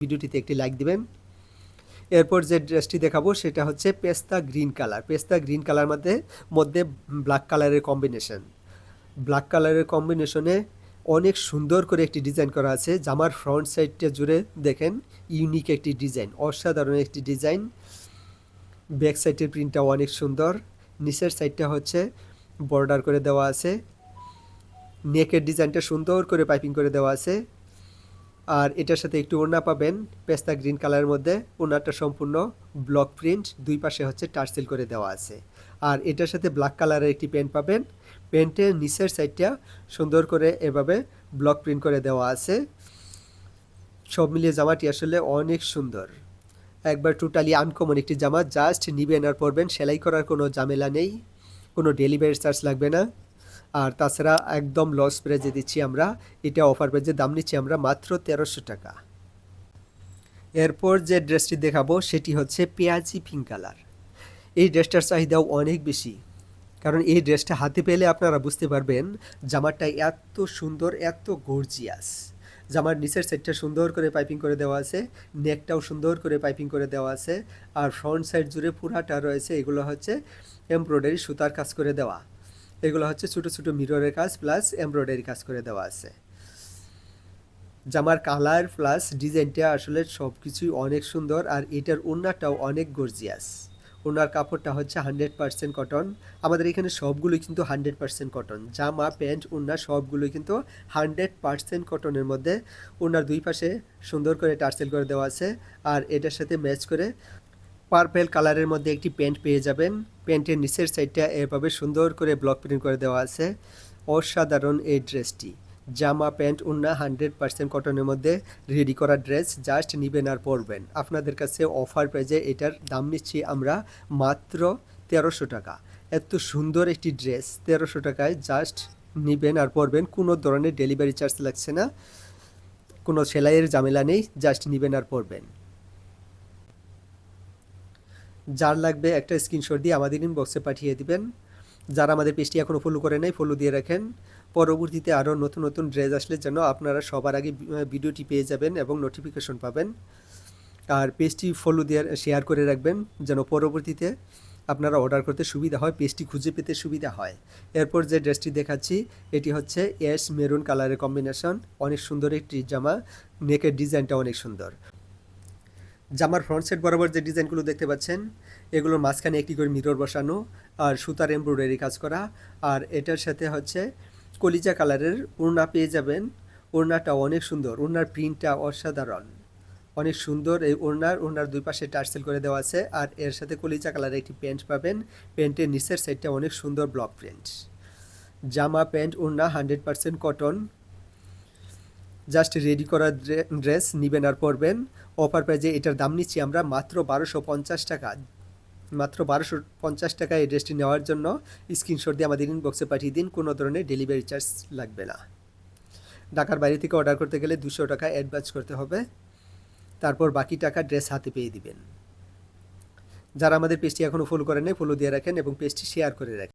ভিডিওটিতে একটি লাইক দিবেন। এরপর যে ড্রেসটি দেখাবো সেটা হচ্ছে পেস্তা গ্রিন কালার। পেস্তা গ্রিন কালার মধ্যে ব্ল্যাক কালারের কম্বিনেশন। ব্ল্যাক কালারের কম্বিনেশনে অনেক সুন্দর করে একটি ডিজাইন করা আছে। জামার ফ্রন্ট সাইডটা জুড়ে দেখেন ইউনিক একটি ডিজাইন, অসাধারণ একটি ডিজাইন। ব্যাক সাইডের প্রিন্টটা অনেক সুন্দর। নিচের সাইডটা হচ্ছে বর্ডার করে দেওয়া আছে। নেকের ডিজাইনটা সুন্দর করে পাইপিং করে দেওয়া আছে। আর এটার সাথে একটু ওড়না পাবেন পেস্তা গ্রিন কালারের মধ্যে। ওড়নাটা সম্পূর্ণ ব্লক প্রিন্ট, দুই পাশে হচ্ছে টার্সেল করে দেওয়া আছে। আর এটার সাথে ব্ল্যাক কালারের একটি প্যান্ট পাবেন। প্যান্টের নিচের সাইডটা সুন্দর করে এভাবে ব্লক প্রিন্ট করে দেওয়া আছে। সব মিলিয়ে জামাটি আসলে অনেক সুন্দর, একবার টোটালি আনকমন একটি জামা। জাস্ট নিবেন আর পরবেন, সেলাই করার কোনো ঝামেলা নেই, কোনো ডেলিভারি চার্জ লাগবে না। আর তাছাড়া একদম লস প্রাইজে দিচ্ছি আমরা, এটা অফার প্রাইজে দাম নিচ্ছি আমরা মাত্র 1300 টাকা। এরপর যে ড্রেসটি দেখাবো সেটি হচ্ছে পেঁয়াজি পিঙ্ক কালার। এই ড্রেসটার চাহিদাও অনেক বেশি, কারণ এই ড্রেসটা হাতে পেলে আপনারা বুঝতে পারবেন জামাটা এত সুন্দর, এত গর্জিয়াস। জামার নিচের সাইডটা সুন্দর করে পাইপিং করে দেওয়া আছে, নেকটাও সুন্দর করে পাইপিং করে দেওয়া আছে। আর ফ্রন্ট সাইড জুড়ে পুরাটা রয়েছে এগুলো হচ্ছে এমব্রয়ডারি সুতার কাজ করে দেওয়া। এগুলো হচ্ছে ছোটো ছোটো মিররের কাজ প্লাস এমব্রয়ডারি কাজ করে দেওয়া আছে। জামার কালার প্লাস ডিজাইনটা আসলে সব কিছুই অনেক সুন্দর। আর এটার ওড়নাটাও অনেক গর্জিয়াস। ওনার কাপড়টা হচ্ছে 100% কটন। আমাদের এখানে সবগুলোই কিন্তু 100% কটন। জামা প্যান্ট ওড়না সবগুলোই কিন্তু 100% কটনের মধ্যে। ওনার দুই পাশে সুন্দর করে টার্সেল করে দেওয়া আছে। আর এটার সাথে ম্যাচ করে পার্পেল কালারের মধ্যে একটি প্যান্ট পেয়ে যাবেন। প্যান্টের নিচের সাইডটা এভাবে সুন্দর করে ব্লক প্রিন্ট করে দেওয়া আছে। অসাধারণ এই ড্রেসটি। জামা প্যান্ট ওড়না 100% কটনের মধ্যে রেডি করা ড্রেস, জাস্ট নিবেন আর পরবেন। আপনাদের কাছে অফার প্রাইজে এটার দাম নিচ্ছি আমরা মাত্র 1300 টাকা। এত সুন্দর একটি ড্রেস 1300 টাকায় জাস্ট নিবেন আর পরবেন। কোনো ধরনের ডেলিভারি চার্জ লাগছে না, কোনো সেলাইয়ের ঝামেলা নেই, জাস্ট নিবেন আর পরবেন। যার লাগবে একটা স্ক্রিনশট দিয়ে আমাদের ইনবক্সে পাঠিয়ে দিবেন। যারা আমাদের পেজটি এখনও ফলো করে নেই ফলো দিয়ে রাখেন। পরবর্তীতে আরও নতুন নতুন ড্রেস আসলে যেন আপনারা সবার আগে ভিডিওটি পেয়ে যাবেন এবং নোটিফিকেশন পাবেন। আর পেজটি ফলো দিয়ে শেয়ার করে রাখবেন যেন পরবর্তীতে আপনারা অর্ডার করতে সুবিধা হয়, পেজটি খুঁজে পেতে সুবিধা হয়। এরপর যে ড্রেসটি দেখাচ্ছি এটি হচ্ছে অ্যাশ মেরুন কালারের কম্বিনেশন। অনেক সুন্দর একটি জামা, নেকের ডিজাইনটা অনেক সুন্দর। জামার ফ্রন্ট সাইড বরাবর যে ডিজাইনগুলো দেখতে পাচ্ছেন এগুলোর মাঝখানে একটি করে মিরর বসানো আর সুতার এমব্রয়ডারি কাজ করা। আর এটার সাথে হচ্ছে কলিজা কালারের ওড়না পেয়ে যাবেন। ওড়নাটা অনেক সুন্দর, ওড়নার প্রিন্টটা অসাধারণ, অনেক সুন্দর। এই ওড়নার দুই পাশে টার্সেল করে দেওয়া আছে। আর এর সাথে কলিজা কালারের একটি প্যান্ট পাবেন। প্যান্টের নিচের সাইডটা অনেক সুন্দর ব্লক প্রিন্ট। জামা প্যান্ট ওড়না 100% কটন, জাস্ট রেডি করা ড্রেস নিবেন আর পরবেন। অফার প্রাইজে এটার দাম নিচ্ছি আমরা মাত্র 1250 টাকা। মাত্র 1250 টাকা এই ড্রেসটি নেওয়ার জন্য স্ক্রিনশট দিয়ে আমাদের ইনবক্সে পাঠিয়ে দিন, কোনো ধরনের ডেলিভারি চার্জ লাগবে না। ঢাকার বাইরে থেকে অর্ডার করতে গেলে 200 টাকা অ্যাডভান্স করতে হবে, তারপর বাকি টাকা ড্রেস হাতে পেয়ে দিবেন। যারা আমাদের পেজটি এখনও ফলো করেন নাই ফলো দিয়ে রাখেন এবং পেজটি শেয়ার করে রাখেন।